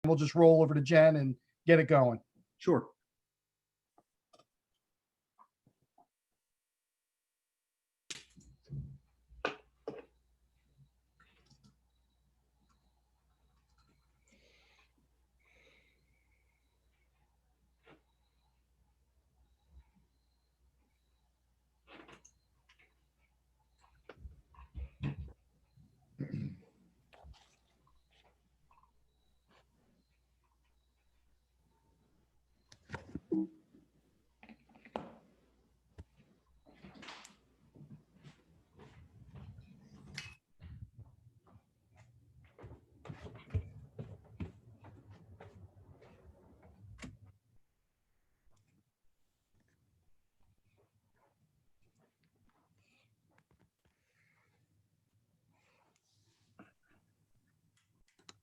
we'll just roll over to Jen and get it going. Sure.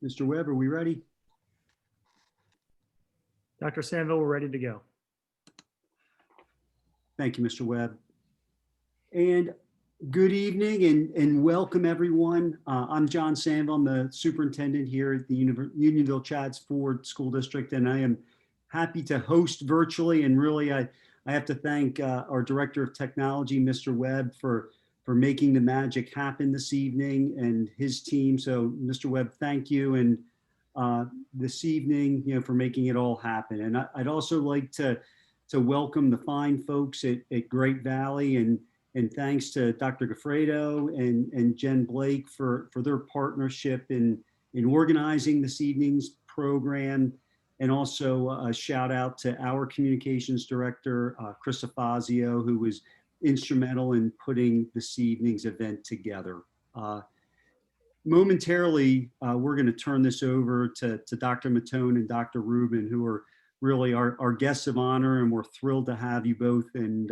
Mr. Webb, are we ready? Dr. Sandville, we're ready to go. Thank you, Mr. Webb. And good evening and welcome everyone. I'm John Sandville. I'm the superintendent here at the Unionville Chadds Ford School District, and I am happy to host virtually. And really, I have to thank our Director of Technology, Mr. Webb, for making the magic happen this evening, and his team. So Mr. Webb, thank you. And this evening, for making it all happen. And I'd also like to welcome the fine folks at Great Valley, and thanks to Dr. Goffredo and Jen Blake for their partnership in organizing this evening's program. And also a shout out to our communications director, Chris Afazio, who was instrumental in putting this evening's event together. Momentarily, we're going to turn this over to Dr. Matone and Dr. Rubin, who are really our guests of honor, and we're thrilled to have you both, and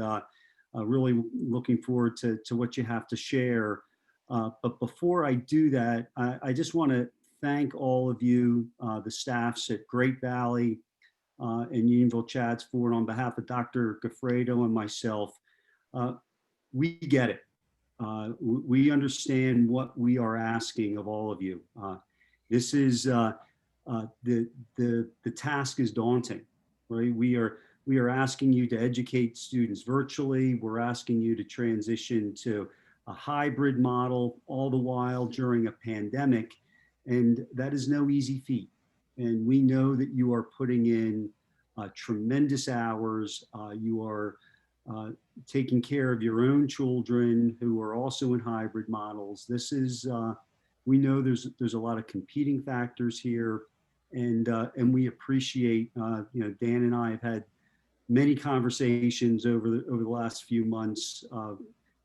really looking forward to what you have to share. But before I do that, I just want to thank all of you, the staffs at Great Valley and Unionville Chadds Ford, on behalf of Dr. Goffredo and myself. We get it. We understand what we are asking of all of you. This is the task is daunting, right? We are asking you to educate students virtually. We're asking you to transition to a hybrid model, all the while during a pandemic, and that is no easy feat. And we know that you are putting in tremendous hours. You are taking care of your own children who are also in hybrid models. This is, we know there's a lot of competing factors here, and we appreciate, Dan and I have had many conversations over the last few months,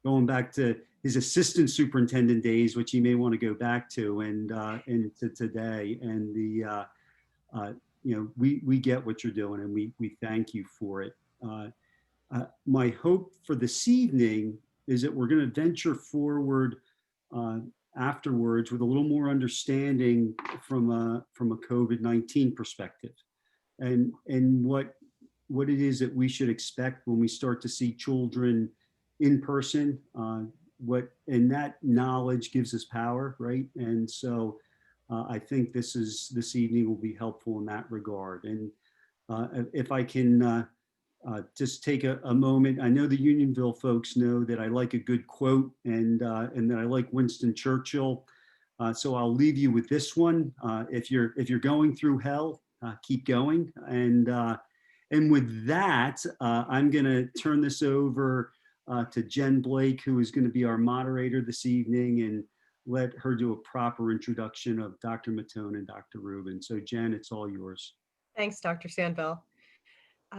going back to his assistant superintendent days, which he may want to go back to, and to today. And we get what you're doing, and we thank you for it. My hope for this evening is that we're going to venture forward afterwards with a little more understanding from a COVID-19 perspective, and what it is that we should expect when we start to see children in person. And that knowledge gives us power, right? And so I think this evening will be helpful in that regard. And if I can just take a moment. I know the Unionville folks know that I like a good quote, and that I like Winston Churchill. So I'll leave you with this one. If you're going through hell, keep going. And with that, I'm going to turn this over to Jen Blake, who is going to be our moderator this evening, and let her do a proper introduction of Dr. Matone and Dr. Rubin. So Jen, it's all yours. Thanks, Dr. Sandville.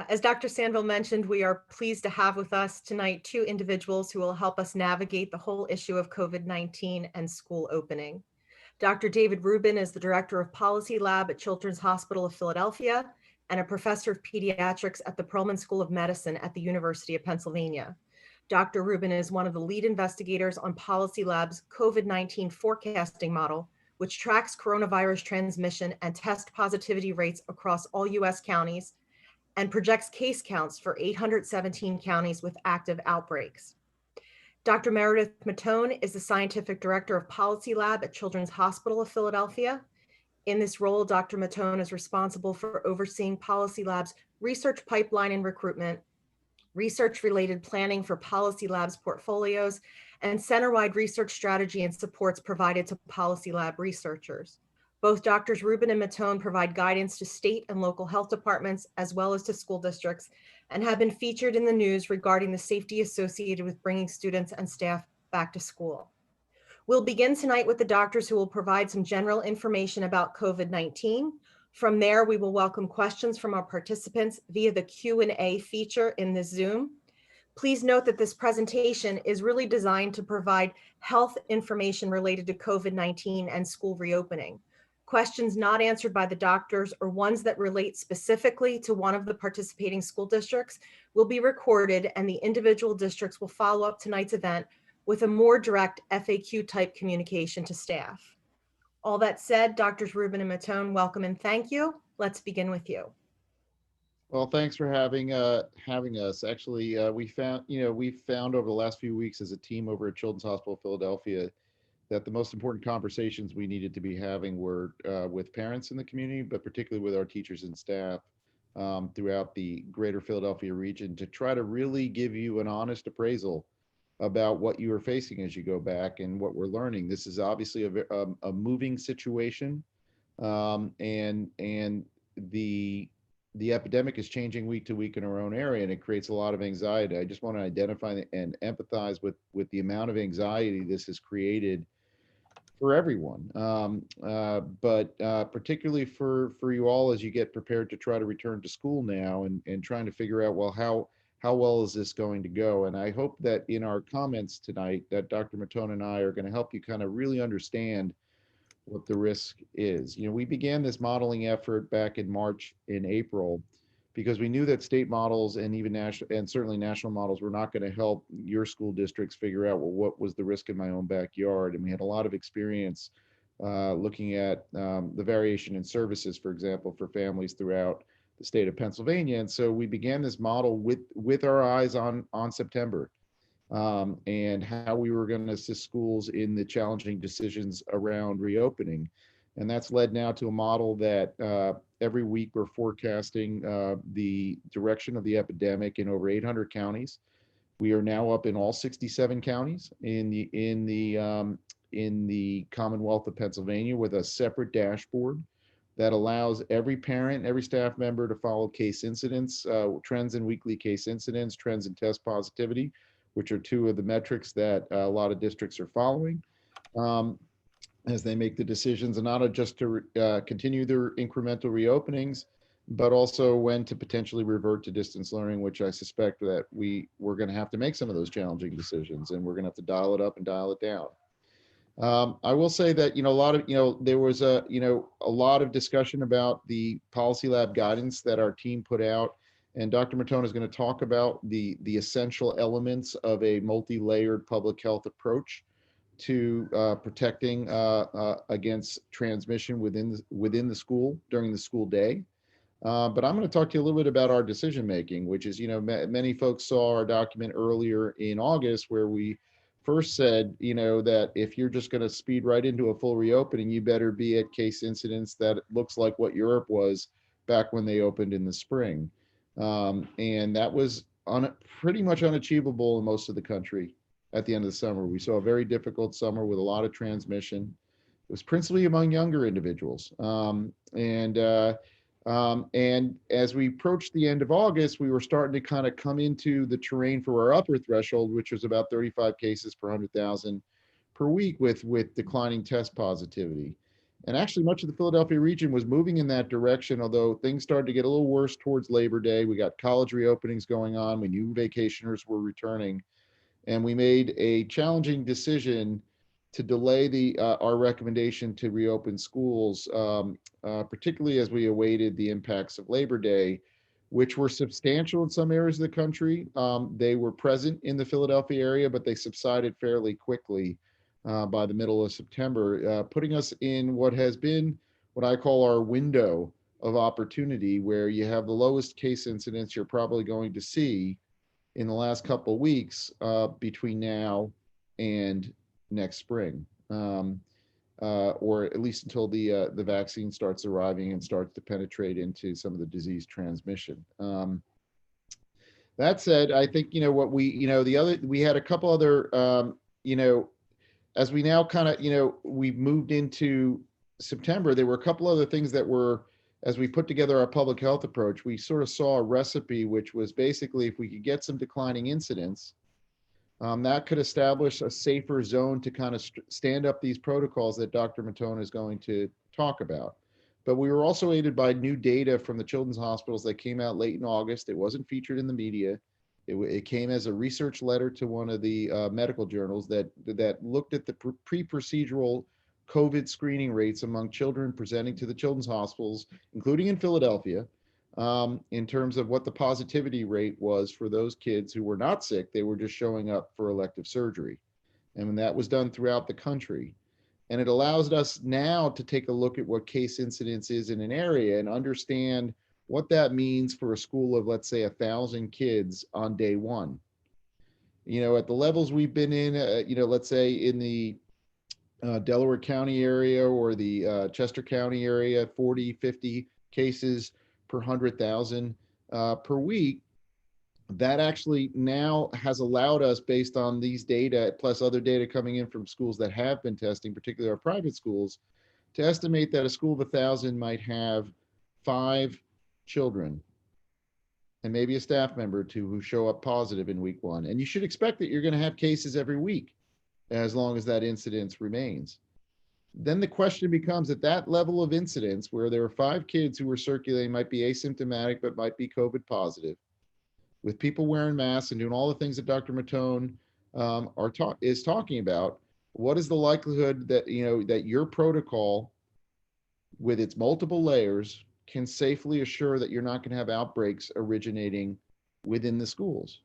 As Dr. Sandville mentioned, we are pleased to have with us tonight two individuals who will help us navigate the whole issue of COVID-19 and school opening. Dr. David Rubin is the Director of PolicyLab at Children's Hospital of Philadelphia and a Professor of Pediatrics at the Perelman School of Medicine at the University of Pennsylvania. Dr. Rubin is one of the lead investigators on PolicyLab's COVID-19 forecasting model, which tracks coronavirus transmission and test positivity rates across all U.S. counties, and projects case counts for 817 counties with active outbreaks. Dr. Meredith Matone is the Scientific Director of PolicyLab at Children's Hospital of Philadelphia. In this role, Dr. Matone is responsible for overseeing PolicyLab's research pipeline and recruitment, research-related planning for PolicyLab's portfolios, and center-wide research strategy and supports provided to PolicyLab researchers. Both Drs. Rubin and Matone provide guidance to state and local health departments, as well as to school districts, and have been featured in the news regarding the safety associated with bringing students and staff back to school. We'll begin tonight with the doctors who will provide some general information about COVID-19. From there, we will welcome questions from our participants via the Q&A feature in this Zoom. Please note that this presentation is really designed to provide health information related to COVID-19 and school reopening. Questions not answered by the doctors or ones that relate specifically to one of the participating school districts will be recorded, and the individual districts will follow up tonight's event with a more direct FAQ type communication to staff. All that said, Drs. Rubin and Matone, welcome and thank you. Let's begin with you. Well, thanks for having us. Actually, we found over the last few weeks as a team over at Children's Hospital of Philadelphia that the most important conversations we needed to be having were with parents in the community, but particularly with our teachers and staff throughout the greater Philadelphia region, to try to really give you an honest appraisal about what you are facing as you go back and what we're learning. This is obviously a moving situation, and the epidemic is changing week to week in our own area, and it creates a lot of anxiety. I just want to identify and empathize with the amount of anxiety this has created for everyone, but particularly for you all as you get prepared to try to return to school now and trying to figure out, well, how well is this going to go? And I hope that in our comments tonight that Dr. Matone and I are going to help you kind of really understand what the risk is. We began this modeling effort back in March and April because we knew that state models and even national and certainly national models were not going to help your school districts figure out, well, what was the risk in my own backyard. And we had a lot of experience looking at the variation in services, for example, for families throughout the state of Pennsylvania. And so we began this model with our eyes on September and how we were going to assist schools in the challenging decisions around reopening. And that's led now to a model that every week we're forecasting the direction of the epidemic in over 800 counties. We are now up in all 67 counties in the Commonwealth of Pennsylvania with a separate dashboard that allows every parent, every staff member to follow case incidents, trends in weekly case incidents, trends in test positivity, which are two of the metrics that a lot of districts are following as they make the decisions, and not just to continue their incremental reopenings, but also when to potentially revert to distance learning, which I suspect that we're going to have to make some of those challenging decisions, and we're going to have to dial it up and dial it down. I will say that, there was a lot of discussion about the PolicyLab guidance that our team put out, and Dr. Matone is going to talk about the essential elements of a multi-layered public health approach to protecting against transmission within the school during the school day. But I'm going to talk to you a little bit about our decision making, which is, many folks saw our document earlier in August where we first said, that if you're just going to speed right into a full reopening, you better be at case incidents that looks like what Europe was back when they opened in the spring. And that was pretty much unachievable in most of the country at the end of the summer. We saw a very difficult summer with a lot of transmission. It was principally among younger individuals. And as we approached the end of August, we were starting to kind of come into the terrain for our upper threshold, which was about 35 cases per 100,000 per week with declining test positivity. And actually much of the Philadelphia region was moving in that direction, although things started to get a little worse towards Labor Day. We got college reopenings going on. We knew vacationers were returning. And we made a challenging decision to delay our recommendation to reopen schools, particularly as we awaited the impacts of Labor Day, which were substantial in some areas of the country. They were present in the Philadelphia area, but they subsided fairly quickly by the middle of September, putting us in what has been what I call our window of opportunity, where you have the lowest case incidence you're probably going to see in the last couple of weeks between now and next spring. or at least until the vaccine starts arriving and starts to penetrate into some of the disease transmission. That said, I think, what we had a couple other, as we now kind of, we moved into September, there were a couple other things that were, as we put together our public health approach, we sort of saw a recipe, which was basically if we could get some declining incidence, that could establish a safer zone to kind of stand up these protocols that Dr. Matone is going to talk about. But we were also aided by new data from the children's hospitals that came out late in August. It wasn't featured in the media. It came as a research letter to one of the medical journals that looked at the pre-procedural COVID screening rates among children presenting to the children's hospitals, including in Philadelphia, in terms of what the positivity rate was for those kids who were not sick. They were just showing up for elective surgery. And that was done throughout the country. And it allows us now to take a look at what case incidence is in an area and understand what that means for a school of, let's say, 1,000 kids on day one. At the levels we've been in, let's say in the Delaware County area or the Chester County area, 40, 50 cases per 100,000 per week. That actually now has allowed us, based on these data, plus other data coming in from schools that have been testing, particularly our private schools, to estimate that a school of 1,000 might have 5 children and maybe a staff member or 2 who show up positive in week 1. And you should expect that you're going to have cases every week as long as that incidence remains. Then the question becomes, at that level of incidence where there are 5 kids who were circulating, might be asymptomatic, but might be COVID positive, with people wearing masks and doing all the things that Dr. Matone is talking about, what is the likelihood that, that your protocol with its multiple layers can safely assure that you're not going to have outbreaks originating within the schools?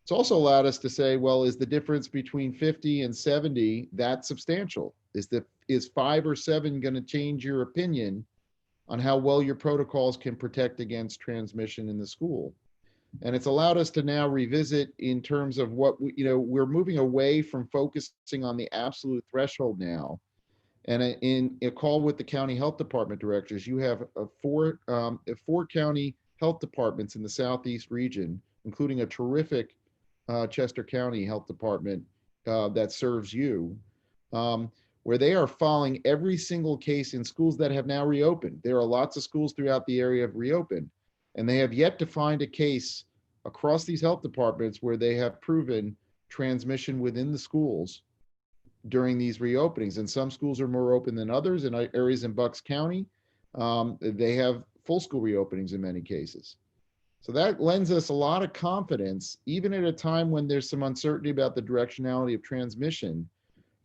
It's also allowed us to say, well, is the difference between 50 and 70 that substantial? Is 5 or 7 going to change your opinion on how well your protocols can protect against transmission in the school? And it's allowed us to now revisit in terms of what, we're moving away from focusing on the absolute threshold now. And in a call with the county health department directors, you have 4 county health departments in the Southeast region, including a terrific Chester County Health Department that serves you, where they are following every single case in schools that have now reopened. There are lots of schools throughout the area have reopened, and they have yet to find a case across these health departments where they have proven transmission within the schools during these reopenings. And some schools are more open than others. In areas in Bucks County, they have full school reopenings in many cases. So that lends us a lot of confidence, even at a time when there's some uncertainty about the directionality of transmission,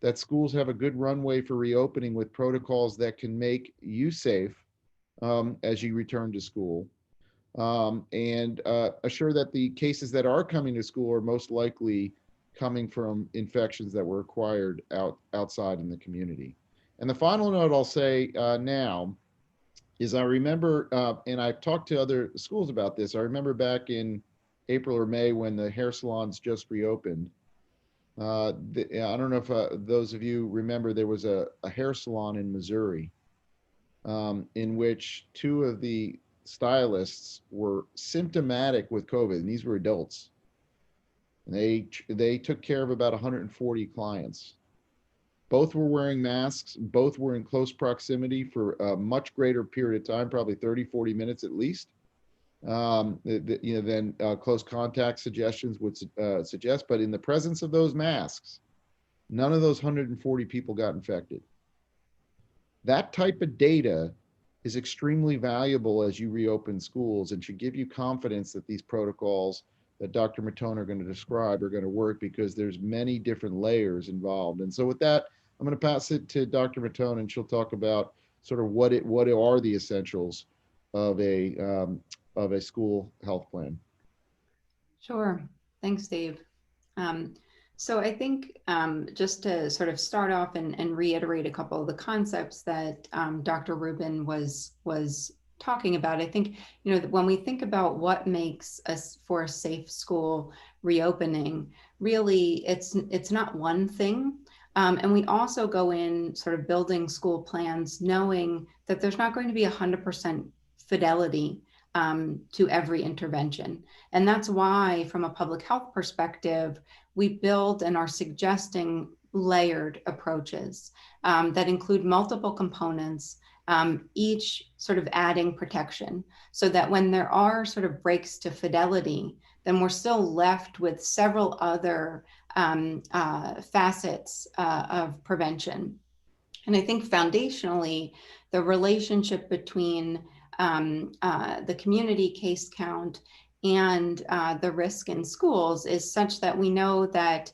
that schools have a good runway for reopening with protocols that can make you safe as you return to school, and assure that the cases that are coming to school are most likely coming from infections that were acquired outside in the community. And the final note I'll say now is I remember, and I've talked to other schools about this, I remember back in April or May when the hair salons just reopened. I don't know if those of you remember, there was a hair salon in Missouri in which 2 of the stylists were symptomatic with COVID, and these were adults. And they took care of about 140 clients. Both were wearing masks, both were in close proximity for a much greater period of time, probably 30, 40 minutes at least, than close contact suggestions would suggest. But in the presence of those masks, none of those 140 people got infected. That type of data is extremely valuable as you reopen schools and should give you confidence that these protocols that Dr. Matone are going to describe are going to work, because there's many different layers involved. And so with that, I'm going to pass it to Dr. Matone, and she'll talk about sort of what are the essentials of a school health plan. Sure. Thanks, Dave. So I think just to sort of start off and reiterate a couple of the concepts that Dr. Rubin was talking about, I think, when we think about what makes us for a safe school reopening, really it's not one thing. And we also go in sort of building school plans, knowing that there's not going to be 100% fidelity to every intervention. And that's why, from a public health perspective, we build and are suggesting layered approaches that include multiple components, each sort of adding protection, so that when there are sort of breaks to fidelity, then we're still left with several other facets of prevention. And I think foundationally, the relationship between the community case count and the risk in schools is such that we know that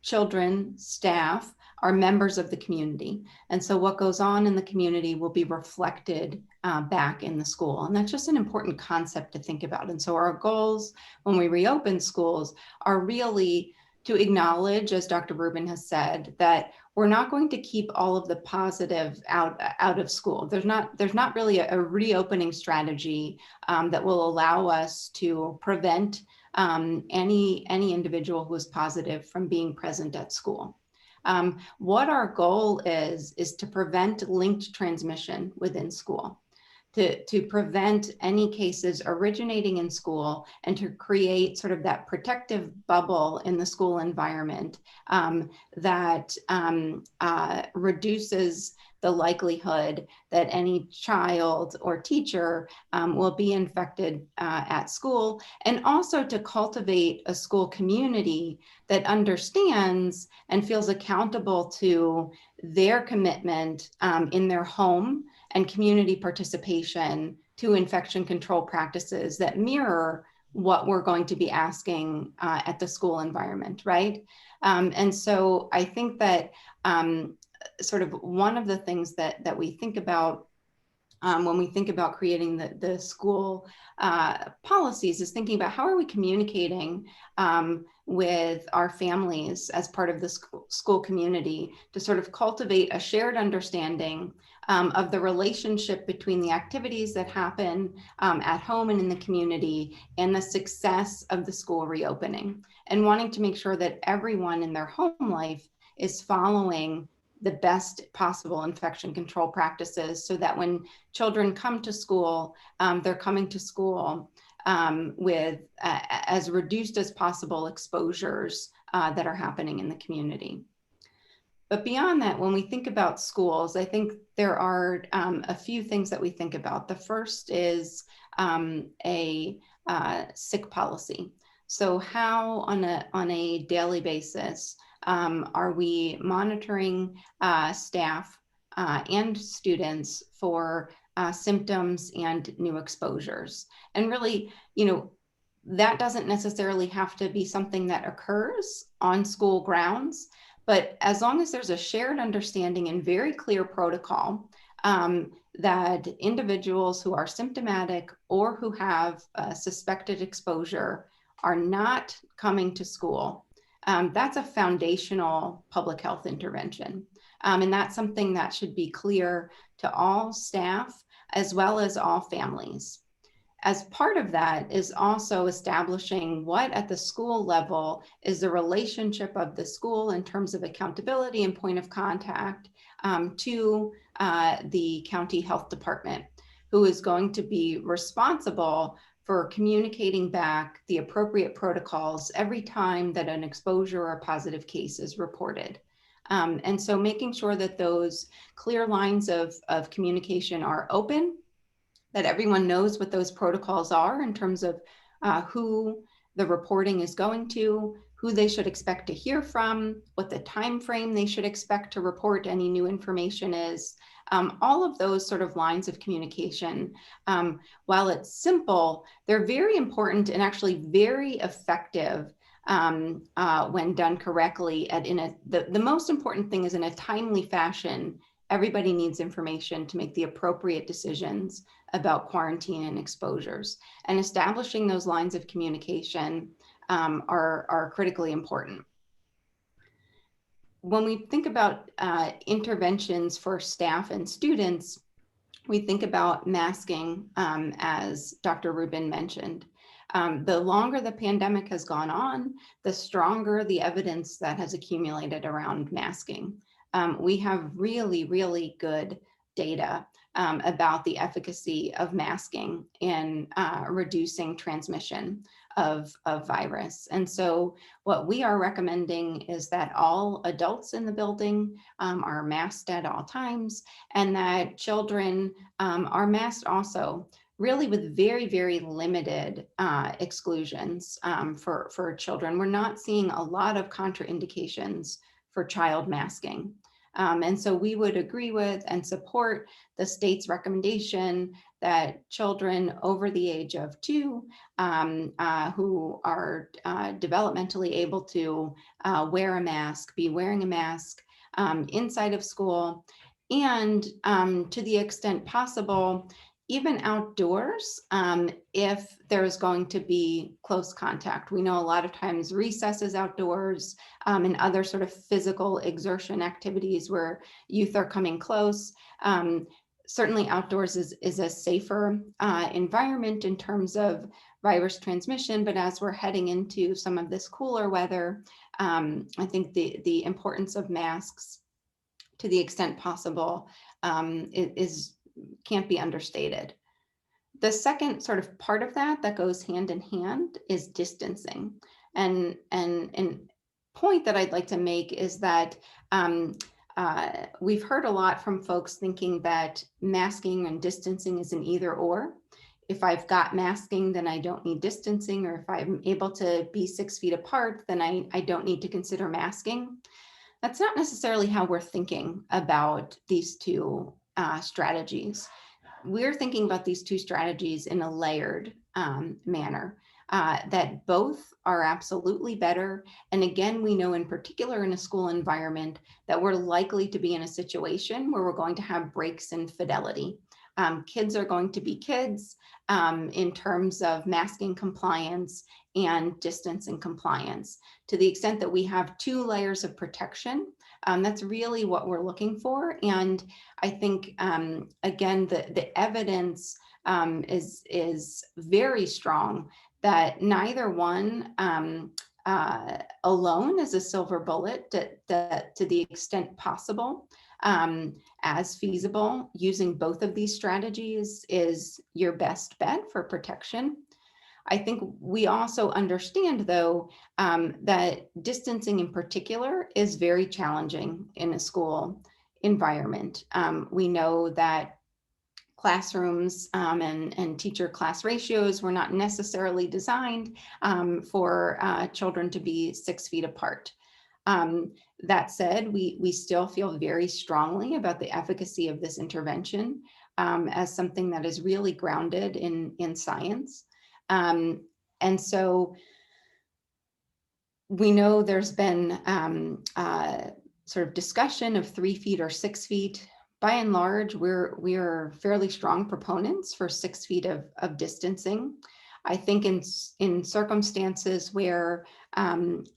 children, staff, are members of the community. And so what goes on in the community will be reflected back in the school. And that's just an important concept to think about. And so our goals when we reopen schools are really to acknowledge, as Dr. Rubin has said, that we're not going to keep all of the positive out of school. There's not really a reopening strategy that will allow us to prevent any individual who is positive from being present at school. What our goal is to prevent linked transmission within school, to prevent any cases originating in school, and to create sort of that protective bubble in the school environment that reduces the likelihood that any child or teacher will be infected at school, and also to cultivate a school community that understands and feels accountable to their commitment in their home and community participation to infection control practices that mirror what we're going to be asking at the school environment, right? And so I think that sort of one of the things that we think about when we think about creating the school policies is thinking about how are we communicating with our families as part of the school community to sort of cultivate a shared understanding of the relationship between the activities that happen at home and in the community and the success of the school reopening, and wanting to make sure that everyone in their home life is following the best possible infection control practices, so that when children come to school, they're coming to school with as reduced as possible exposures that are happening in the community. But beyond that, when we think about schools, I think there are a few things that we think about. The first is a sick policy. So how on a daily basis are we monitoring staff and students for symptoms and new exposures? And really, that doesn't necessarily have to be something that occurs on school grounds, but as long as there's a shared understanding and very clear protocol that individuals who are symptomatic or who have suspected exposure are not coming to school, that's a foundational public health intervention. And that's something that should be clear to all staff as well as all families. As part of that is also establishing what at the school level is the relationship of the school in terms of accountability and point of contact to the county health department, who is going to be responsible for communicating back the appropriate protocols every time that an exposure or positive case is reported. And so making sure that those clear lines of communication are open, that everyone knows what those protocols are in terms of who the reporting is going to, who they should expect to hear from, what the time frame they should expect to report any new information is. All of those sort of lines of communication, while it's simple, they're very important and actually very effective when done correctly. The most important thing is in a timely fashion. Everybody needs information to make the appropriate decisions about quarantine and exposures, and establishing those lines of communication are critically important. When we think about interventions for staff and students, we think about masking, as Dr. Rubin mentioned. The longer the pandemic has gone on, the stronger the evidence that has accumulated around masking. We have really, really good data about the efficacy of masking in reducing transmission of virus. And so what we are recommending is that all adults in the building are masked at all times, and that children are masked also, really with very, very limited exclusions for children. We're not seeing a lot of contraindications for child masking. And so we would agree with and support the state's recommendation that children over the age of 2 who are developmentally able to wear a mask, be wearing a mask inside of school, and to the extent possible, even outdoors, if there's going to be close contact. We know a lot of times recess is outdoors and other sort of physical exertion activities where youth are coming close. Certainly outdoors is a safer environment in terms of virus transmission, but as we're heading into some of this cooler weather, I think the importance of masks to the extent possible can't be understated. The second sort of part of that goes hand in hand is distancing. And point that I'd like to make is that we've heard a lot from folks thinking that masking and distancing is an either or. If I've got masking, then I don't need distancing, or if I'm able to be 6 feet apart, then I don't need to consider masking. That's not necessarily how we're thinking about these two strategies. We're thinking about these two strategies in a layered manner, that both are absolutely better. And again, we know in particular in a school environment that we're likely to be in a situation where we're going to have breaks in fidelity. Kids are going to be kids in terms of masking compliance and distancing compliance. To the extent that we have 2 layers of protection, that's really what we're looking for. And I think, again, the evidence is very strong that neither one alone is a silver bullet, that to the extent possible, as feasible, using both of these strategies is your best bet for protection. I think we also understand, though, that distancing in particular is very challenging in a school environment. We know that classrooms and teacher-class ratios were not necessarily designed for children to be 6 feet apart. That said, we still feel very strongly about the efficacy of this intervention as something that is really grounded in science. And so we know there's been sort of discussion of 3 feet or 6 feet. By and large, we're fairly strong proponents for 6 feet of distancing. I think in circumstances where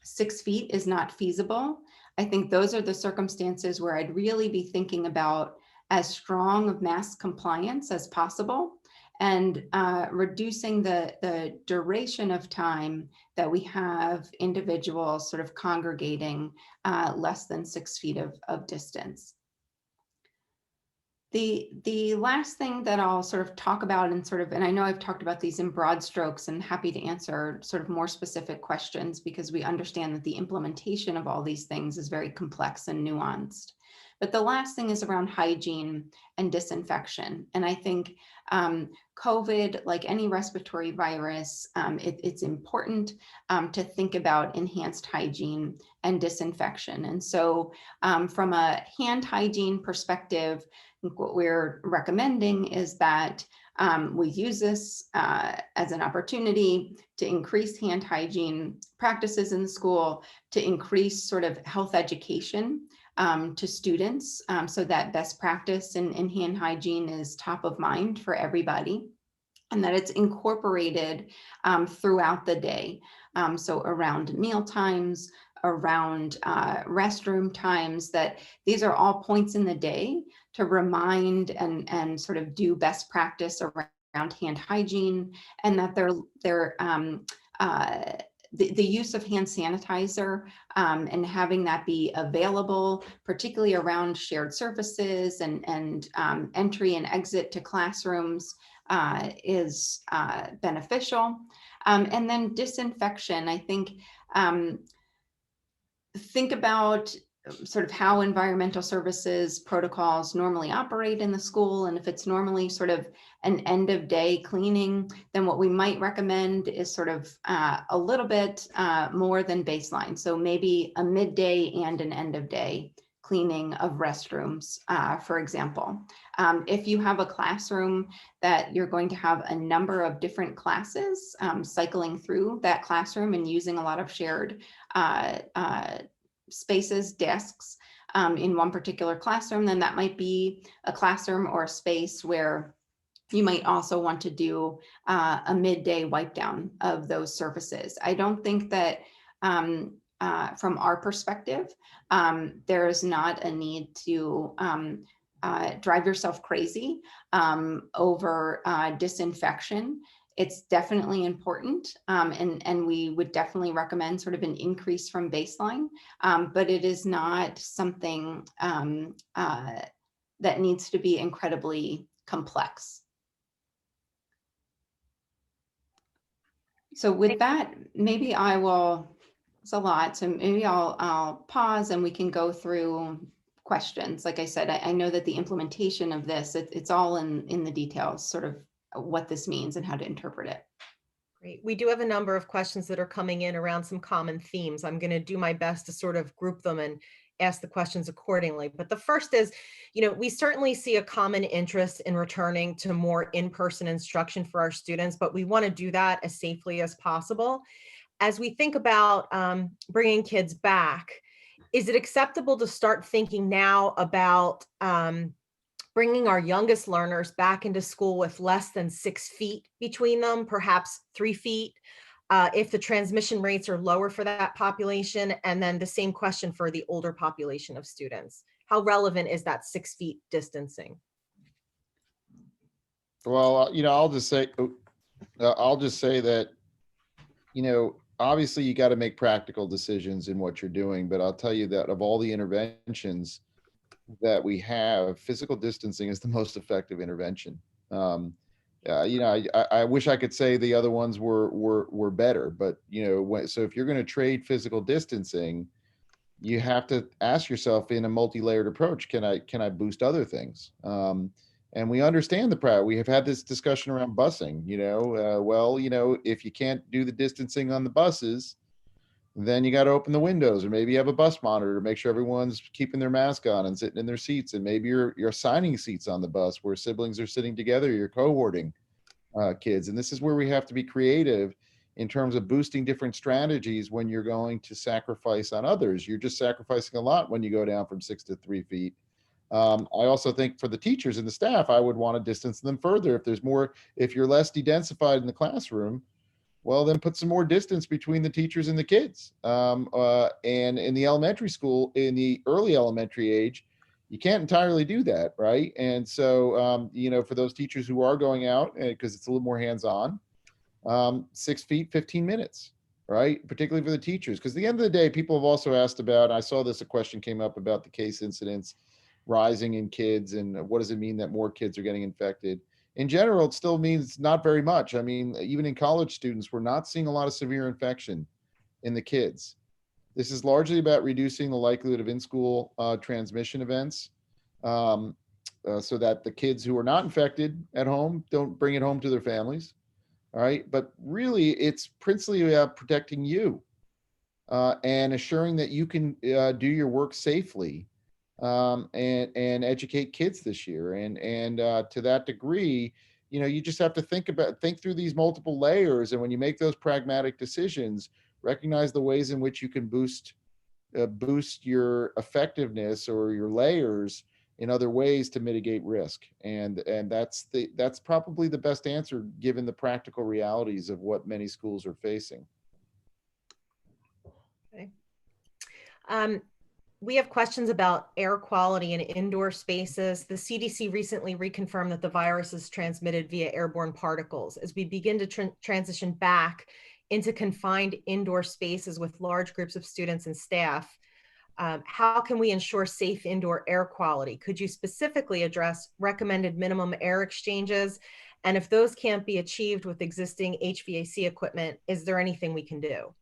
6 feet is not feasible, I think those are the circumstances where I'd really be thinking about as strong of mask compliance as possible, and reducing the duration of time that we have individuals sort of congregating less than 6 feet of distance. The last thing that I'll sort of talk about and I know I've talked about these in broad strokes, and happy to answer sort of more specific questions because we understand that the implementation of all these things is very complex and nuanced. But the last thing is around hygiene and disinfection. And I think COVID, like any respiratory virus, it's important to think about enhanced hygiene and disinfection. And so from a hand hygiene perspective, I think what we're recommending is that we use this as an opportunity to increase hand hygiene practices in the school, to increase sort of health education to students, so that best practice in hand hygiene is top of mind for everybody, and that it's incorporated throughout the day. So around meal times, around restroom times, that these are all points in the day to remind and sort of do best practice around hand hygiene, and that the use of hand sanitizer and having that be available, particularly around shared surfaces and entry and exit to classrooms, is beneficial. And then disinfection, I think about sort of how environmental services protocols normally operate in the school. And if it's normally sort of an end of day cleaning, then what we might recommend is sort of a little bit more than baseline. So maybe a midday and an end of day cleaning of restrooms, for example. If you have a classroom that you're going to have a number of different classes cycling through that classroom and using a lot of shared spaces, desks in one particular classroom, then that might be a classroom or a space where you might also want to do a midday wipe down of those surfaces. I don't think that from our perspective, there is not a need to drive yourself crazy over disinfection. It's definitely important, and we would definitely recommend sort of an increase from baseline, but it is not something that needs to be incredibly complex. So with that, maybe I will, it's a lot, so maybe I'll pause and we can go through questions. Like I said, I know that the implementation of this, it's all in the details, sort of what this means and how to interpret it. Great. We do have a number of questions that are coming in around some common themes. I'm going to do my best to sort of group them and ask the questions accordingly. But the first is, we certainly see a common interest in returning to more in-person instruction for our students, but we want to do that as safely as possible. As we think about bringing kids back, is it acceptable to start thinking now about bringing our youngest learners back into school with less than 6 feet between them, perhaps 3 feet, if the transmission rates are lower for that population? And then the same question for the older population of students. How relevant is that 6 feet distancing? Well, I'll just say that, obviously you got to make practical decisions in what you're doing, but I'll tell you that of all the interventions that we have, physical distancing is the most effective intervention. I wish I could say the other ones were better, but so if you're going to trade physical distancing, you have to ask yourself in a multi-layered approach, can I boost other things? And we understand we have had this discussion around busing, if you can't do the distancing on the buses, then you got to open the windows, or maybe you have a bus monitor to make sure everyone's keeping their mask on and sitting in their seats. And maybe you're assigning seats on the bus where siblings are sitting together, you're cohorting kids. And this is where we have to be creative in terms of boosting different strategies when you're going to sacrifice on others. You're just sacrificing a lot when you go down from 6 to 3 feet. I also think for the teachers and the staff, I would want to distance them further. If you're less de-densified in the classroom, well, then put some more distance between the teachers and the kids. And in the elementary school, in the early elementary age, you can't entirely do that, right? And so, for those teachers who are going out, because it's a little more hands-on, 6 feet, 15 minutes, right? Particularly for the teachers. Because at the end of the day, people have also asked about, I saw a question came up about the case incidence rising in kids, and what does it mean that more kids are getting infected? In general, it still means not very much. I mean, even in college students, we're not seeing a lot of severe infection in the kids. This is largely about reducing the likelihood of in-school transmission events so that the kids who are not infected at home don't bring it home to their families. All right. But really, it's principally about protecting you and assuring that you can do your work safely and educate kids this year. And to that degree, you just have to think through these multiple layers. And when you make those pragmatic decisions, recognize the ways in which you can boost your effectiveness or your layers in other ways to mitigate risk. And that's probably the best answer given the practical realities of what many schools are facing. Okay. We have questions about air quality in indoor spaces. The CDC recently reconfirmed that the virus is transmitted via airborne particles. As we begin to transition back into confined indoor spaces with large groups of students and staff, how can we ensure safe indoor air quality? Could you specifically address recommended minimum air exchanges? And if those can't be achieved with existing HVAC equipment, is there anything we can do?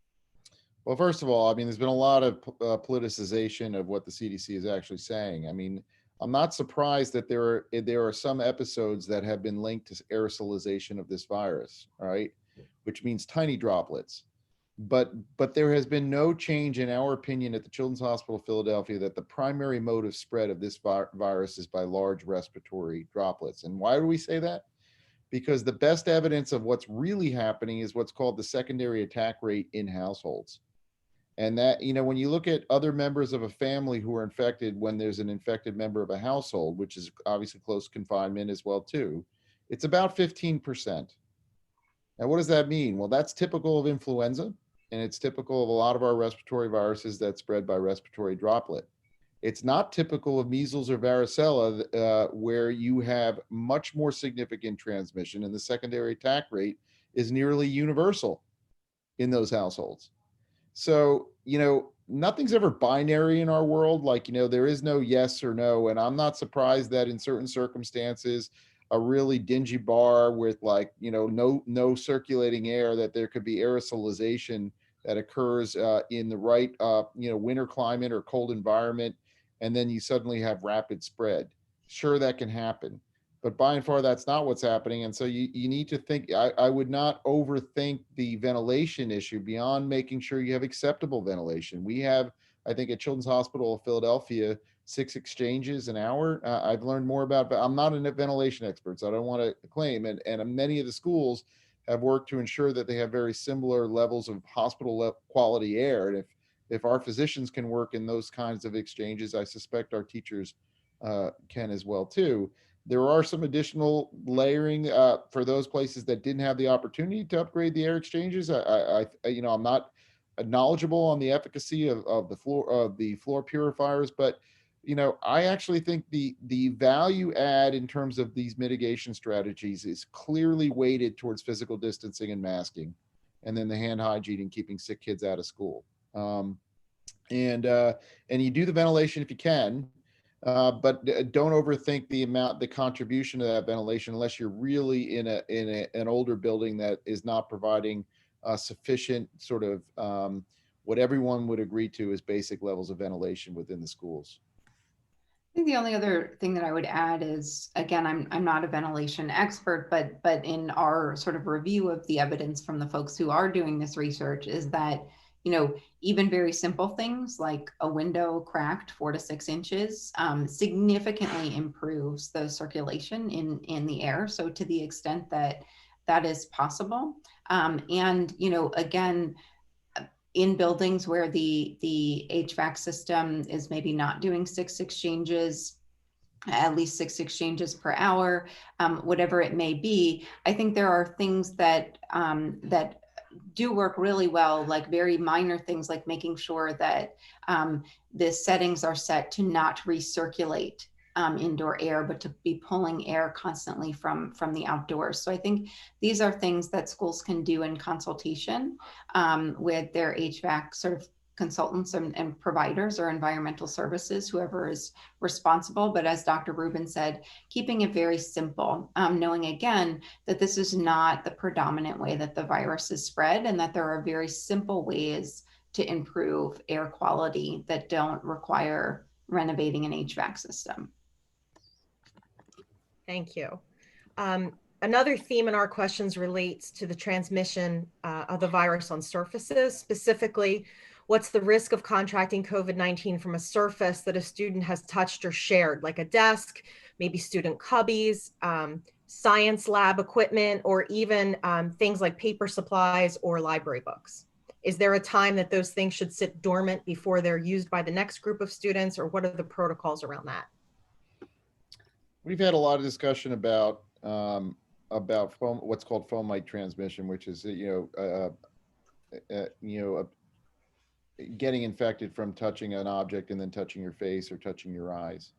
Well, first of all, I mean, there's been a lot of politicization of what the CDC is actually saying. I mean, I'm not surprised that there are some episodes that have been linked to aerosolization of this virus, all right, which means tiny droplets. But there has been no change in our opinion at the Children's Hospital of Philadelphia that the primary mode of spread of this virus is by large respiratory droplets. And why do we say that? Because the best evidence of what's really happening is what's called the secondary attack rate in households. And that, you know, when you look at other members of a family who are infected, when there's an infected member of a household, which is obviously close confinement as well too, it's about 15%. Now, what does that mean? Well, that's typical of influenza, and it's typical of a lot of our respiratory viruses that spread by respiratory droplet. It's not typical of measles or varicella, where you have much more significant transmission, and the secondary attack rate is nearly universal in those households. So, you know, nothing's ever binary in our world. Like, you know, there is no yes or no. And I'm not surprised that in certain circumstances, a really dingy bar with, like, you know, no circulating air, that there could be aerosolization that occurs in the right, you know, winter climate or cold environment. And then you suddenly have rapid spread. Sure, that can happen. But by and far, that's not what's happening. And so you need to think, I would not overthink the ventilation issue beyond making sure you have acceptable ventilation. We have, I think, at Children's Hospital of Philadelphia, 6 exchanges an hour. I've learned more about, but I'm not a ventilation expert, so I don't want to claim. And many of the schools have worked to ensure that they have very similar levels of hospital quality air. And if our physicians can work in those kinds of exchanges, I suspect our teachers can as well too. There are some additional layering for those places that didn't have the opportunity to upgrade the air exchanges. You know, I'm not knowledgeable on the efficacy of the floor purifiers, but you know, I actually think the value add in terms of these mitigation strategies is clearly weighted towards physical distancing and masking, and then the hand hygiene and keeping sick kids out of school. And you do the ventilation if you can. But don't overthink the contribution of that ventilation unless you're really in an older building that is not providing sufficient sort of what everyone would agree to as basic levels of ventilation within the schools. I think the only other thing that I would add is, again, I'm not a ventilation expert, but in our sort of review of the evidence from the folks who are doing this research is that, you know, even very simple things like a window cracked 4 to 6 inches significantly improves the circulation in the air. So to the extent that that is possible, and, you know, again, in buildings where the HVAC system is maybe not doing 6 exchanges, at least 6 exchanges per hour, whatever it may be, I think there are things that that do work really well, like very minor things like making sure that the settings are set to not recirculate indoor air, but to be pulling air constantly from the outdoors. So I think these are things that schools can do in consultation with their HVAC sort of consultants and providers or environmental services, whoever is responsible. But as Dr. Rubin said, keeping it very simple, knowing again that this is not the predominant way that the virus is spread, and that there are very simple ways to improve air quality that don't require renovating an HVAC system. Thank you. Another theme in our questions relates to the transmission of the virus on surfaces. Specifically, what's the risk of contracting COVID-19 from a surface that a student has touched or shared, like a desk, maybe student cubbies, science lab equipment, or even things like paper supplies or library books? Is there a time that those things should sit dormant before they're used by the next group of students, or what are the protocols around that? We've had a lot of discussion about foam, what's called fomite transmission, which is getting infected from touching an object and then touching your face or touching your eyes.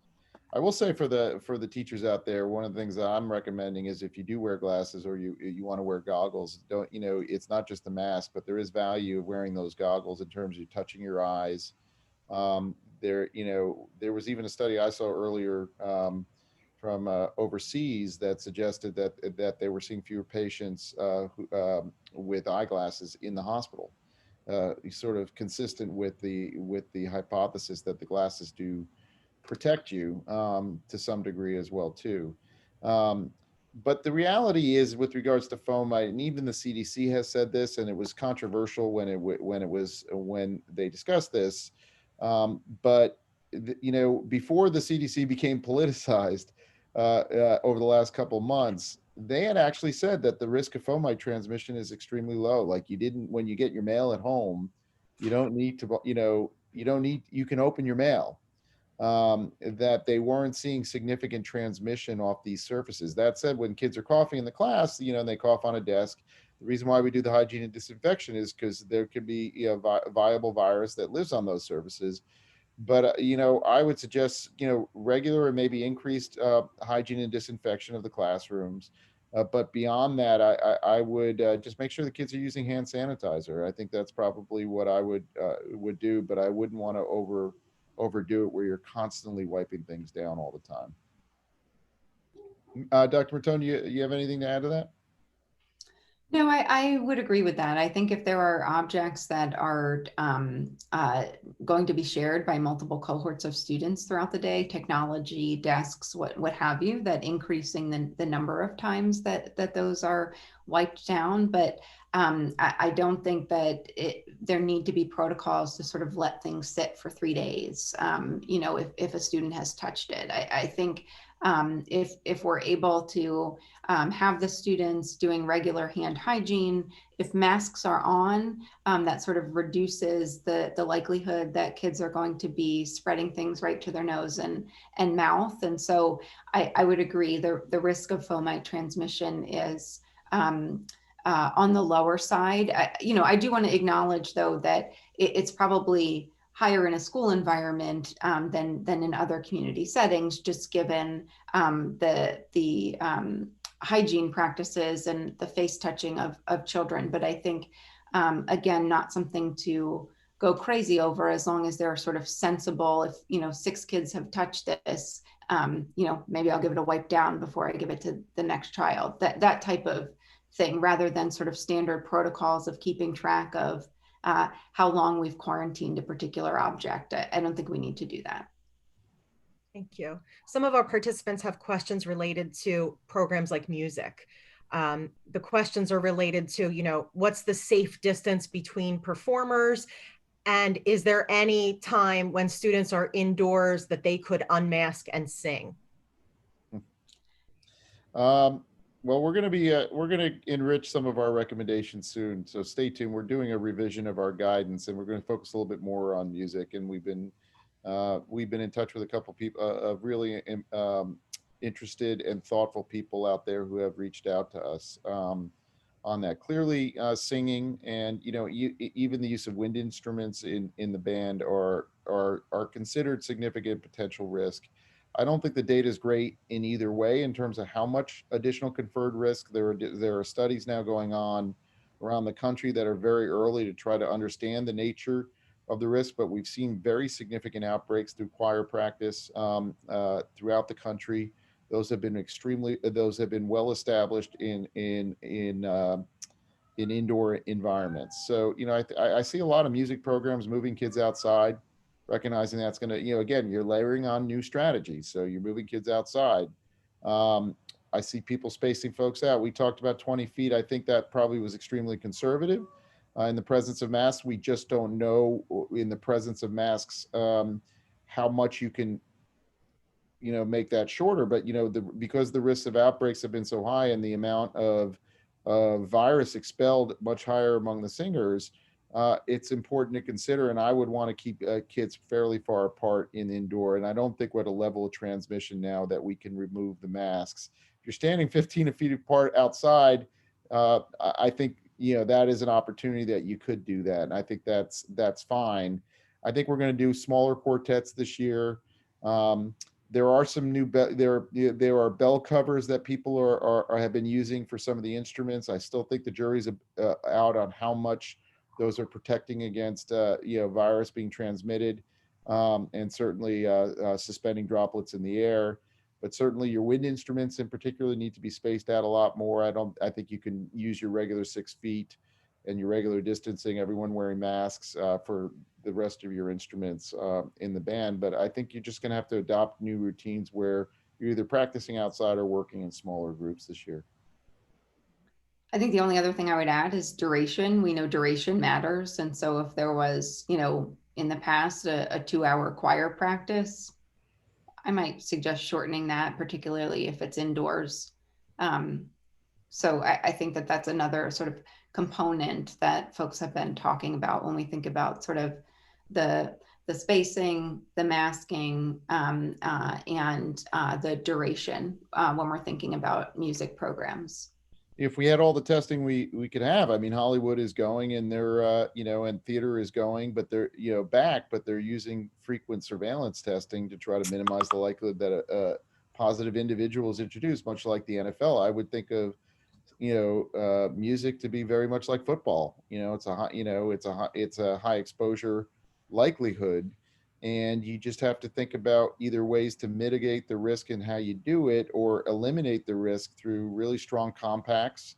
I will say for the teachers out there, one of the things that I'm recommending is if you do wear glasses or you want to wear goggles, don't, it's not just the mask, but there is value of wearing those goggles in terms of touching your eyes. There was even a study I saw earlier from overseas that suggested that they were seeing fewer patients with eyeglasses in the hospital. Sort of consistent with the hypothesis that the glasses do protect you to some degree as well too. But the reality is, with regards to fomite, and even the CDC has said this, and it was controversial when they discussed this. But before the CDC became politicized over the last couple of months, they had actually said that the risk of fomite transmission is extremely low. Like when you get your mail at home, you don't need to, you can open your mail. That they weren't seeing significant transmission off these surfaces. That said, when kids are coughing in the class, and they cough on a desk, the reason why we do the hygiene and disinfection is because there could be viable virus that lives on those surfaces. But I would suggest regular and maybe increased hygiene and disinfection of the classrooms. But beyond that, I would just make sure the kids are using hand sanitizer. I think that's probably what I would do, but I wouldn't want to overdo it where you're constantly wiping things down all the time. Dr. Matone, you have anything to add to that? No, I would agree with that. I think if there are objects that are going to be shared by multiple cohorts of students throughout the day, technology, desks, what have you, that increasing the number of times that those are wiped down. But I don't think that there need to be protocols to sort of let things sit for 3 days, if a student has touched it. I think if we're able to have the students doing regular hand hygiene, if masks are on, that sort of reduces the likelihood that kids are going to be spreading things right to their nose and mouth. And so I would agree the risk of fomite transmission is on the lower side. I do want to acknowledge, though, that it's probably higher in a school environment than in other community settings, just given the hygiene practices and the face touching of children. But I think, again, not something to go crazy over, as long as they're sort of sensible. If 6 kids have touched this, maybe I'll give it a wipe down before I give it to the next child. That type of thing, rather than sort of standard protocols of keeping track of how long we've quarantined a particular object. I don't think we need to do that. Thank you. Some of our participants have questions related to programs like music. The questions are related to, what's the safe distance between performers? And is there any time when students are indoors that they could unmask and sing? Well, we're going to enrich some of our recommendations soon. So stay tuned. We're doing a revision of our guidance, and we're going to focus a little bit more on music. And we've been in touch with a couple people of really interested and thoughtful people out there who have reached out to us on that. Clearly, singing and even the use of wind instruments in the band are considered significant potential risk. I don't think the data is great in either way in terms of how much additional conferred risk. There are studies now going on around the country that are very early to try to understand the nature of the risk, but we've seen very significant outbreaks through choir practice throughout the country. Those have been well established in indoor environments. So I see a lot of music programs moving kids outside, recognizing that's going to, again, you're layering on new strategies. So you're moving kids outside. I see people spacing folks out. We talked about 20 feet. I think that probably was extremely conservative. In the presence of masks, we just don't know in the presence of masks how much you can, make that shorter. But, because the risks of outbreaks have been so high and the amount of virus expelled much higher among the singers, it's important to consider, and I would want to keep kids fairly far apart in indoor. And I don't think we're at a level of transmission now that we can remove the masks. If you're standing 15 feet apart outside, I think that is an opportunity that you could do that. And I think that's fine. I think we're going to do smaller quartets this year. There are some new there are bell covers that people have been using for some of the instruments. I still think the jury's out on how much those are protecting against virus being transmitted, and certainly suspending droplets in the air. But certainly your wind instruments in particular need to be spaced out a lot more. I think you can use your regular 6 feet and your regular distancing, everyone wearing masks for the rest of your instruments in the band. But I think you're just going to have to adopt new routines where you're either practicing outside or working in smaller groups this year. I think the only other thing I would add is duration. We know duration matters. And so if there was, in the past, a 2-hour choir practice, I might suggest shortening that, particularly if it's indoors. So I think that that's another sort of component that folks have been talking about when we think about sort of the spacing, the masking, and the duration when we're thinking about music programs. If we had all the testing we could have, I mean, Hollywood is going and they're, and theater is going, but they're, back, but they're using frequent surveillance testing to try to minimize the likelihood that a positive individual is introduced, much like the NFL. I would think of, music to be very much like football. It's a high exposure likelihood. And you just have to think about either ways to mitigate the risk and how you do it, or eliminate the risk through really strong compacts.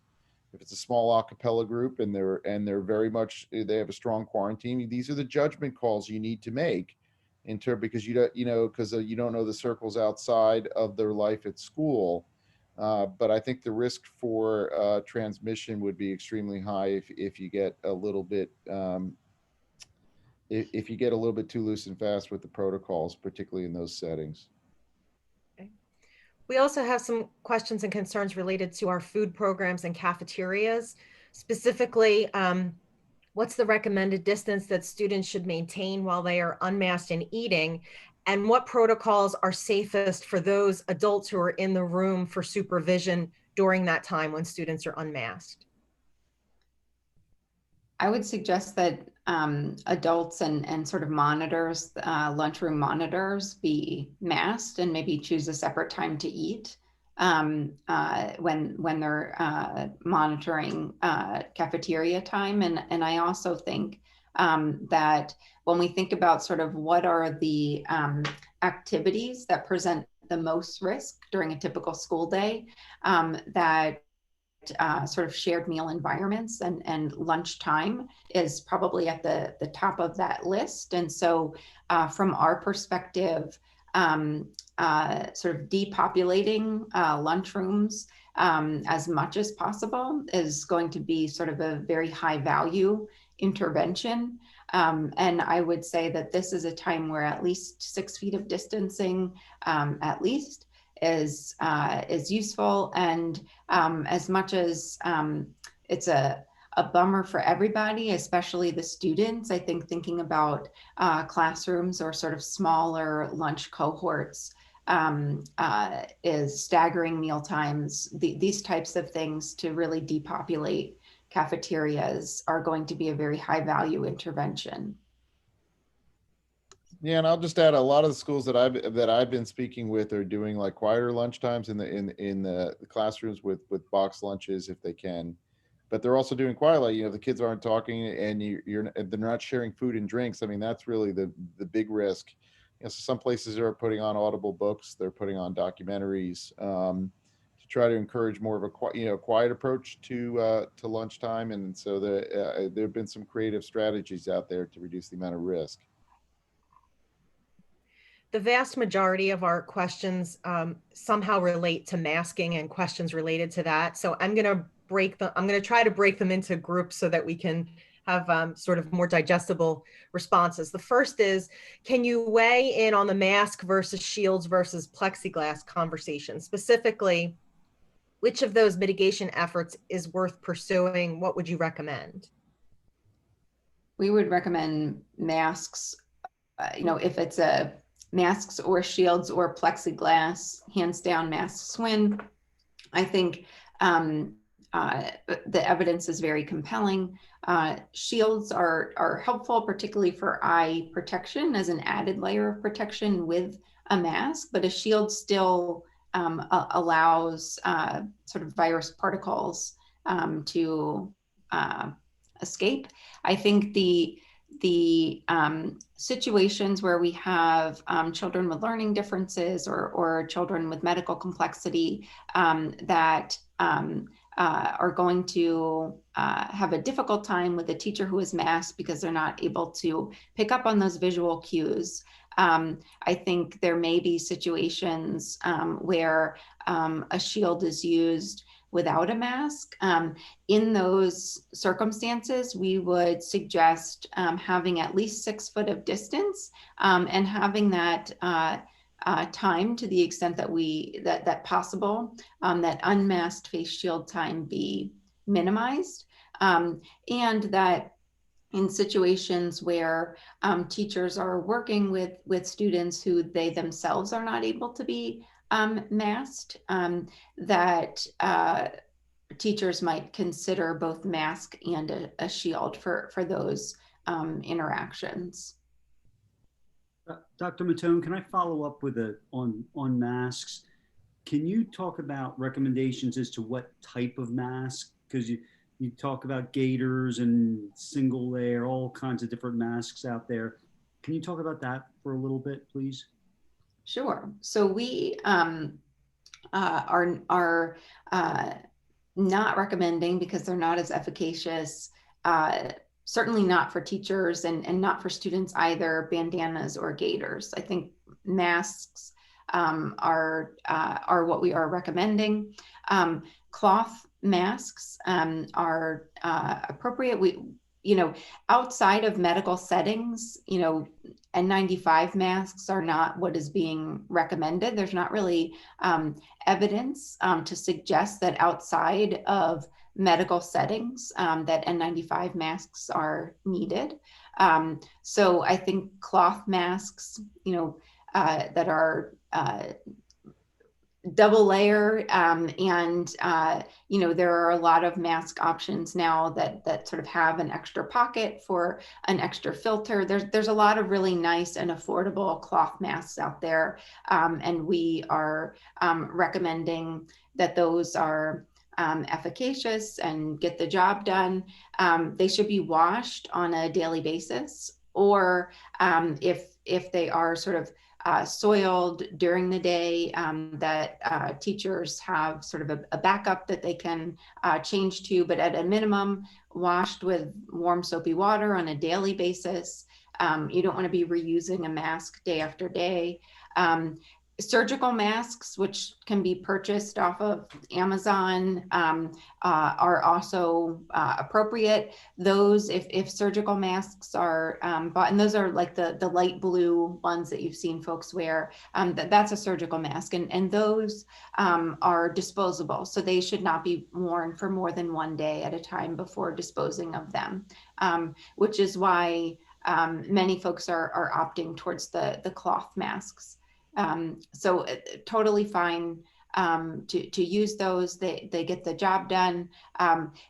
If it's a small a cappella group and they're very much, they have a strong quarantine, these are the judgment calls you need to make because you don't know the circles outside of their life at school. But I think the risk for transmission would be extremely high if you get a little bit if you get a little bit too loose and fast with the protocols, particularly in those settings. Okay. We also have some questions and concerns related to our food programs and cafeterias. Specifically, what's the recommended distance that students should maintain while they are unmasked and eating? And what protocols are safest for those adults who are in the room for supervision during that time when students are unmasked? I would suggest that adults and sort of monitors, lunchroom monitors, be masked and maybe choose a separate time to eat when they're monitoring cafeteria time. And I also think that when we think about sort of what are the activities that present the most risk during a typical school day, that sort of shared meal environments and lunchtime is probably at the top of that list. And so from our perspective, sort of depopulating lunchrooms as much as possible is going to be sort of a very high value intervention. And I would say that this is a time where at least 6 feet of distancing at least is useful. And as much as it's a bummer for everybody, especially the students, I think thinking about classrooms or sort of smaller lunch cohorts is staggering meal times. These types of things to really depopulate cafeterias are going to be a very high value intervention. Yeah, and I'll just add, a lot of the schools that I've been speaking with are doing like quieter lunch times in the classrooms with box lunches if they can, but they're also doing quietly. The kids aren't talking and they're not sharing food and drinks. I mean, that's really the big risk. So some places are putting on audible books, they're putting on documentaries to try to encourage more of a quiet approach to lunchtime. And so there have been some creative strategies out there to reduce the amount of risk. The vast majority of our questions somehow relate to masking and questions related to that. So I'm going to try to break them into groups so that we can have sort of more digestible responses. The first is, can you weigh in on the mask versus shields versus plexiglass conversation? Specifically, which of those mitigation efforts is worth pursuing? What would you recommend? We would recommend masks, if it's masks or shields or plexiglass, hands down masks win. I think the evidence is very compelling. Shields are helpful, particularly for eye protection as an added layer of protection with a mask, but a shield still allows sort of virus particles to escape. I think the situations where we have children with learning differences or children with medical complexity that are going to have a difficult time with a teacher who is masked because they're not able to pick up on those visual cues. I think there may be situations where a shield is used without a mask. In those circumstances, we would suggest having at least 6 foot of distance and having that time to the extent that that possible, that unmasked face shield time be minimized, and that in situations where teachers are working with students who they themselves are not able to be masked, that teachers might consider both mask and a shield for those interactions. Dr. Matone, can I follow up with on masks? Can you talk about recommendations as to what type of mask? Because you talk about gaiters and single layer, all kinds of different masks out there. Can you talk about that for a little bit, please? Sure. So we are not recommending, because they're not as efficacious, certainly not for teachers and not for students either, bandanas or gaiters. I think masks are what we are recommending. Cloth masks are appropriate. Outside of medical settings, N95 masks are not what is being recommended. There's not really evidence to suggest that outside of medical settings that N95 masks are needed. So I think cloth masks, that are double layer, and there are a lot of mask options now that sort of have an extra pocket for an extra filter. There's a lot of really nice and affordable cloth masks out there, and we are recommending that those are efficacious and get the job done. They should be washed on a daily basis, or if they are sort of soiled during the day, that teachers have sort of a backup that they can change to, but at a minimum, washed with warm soapy water on a daily basis. You don't want to be reusing a mask day after day. Surgical masks, which can be purchased off of Amazon, are also appropriate. Those, if surgical masks are bought, and those are like the light blue ones that you've seen folks wear, that's a surgical mask, and those are disposable, so they should not be worn for more than 1 day at a time before disposing of them, which is why many folks are opting towards the cloth masks. So totally fine to use those. They get the job done.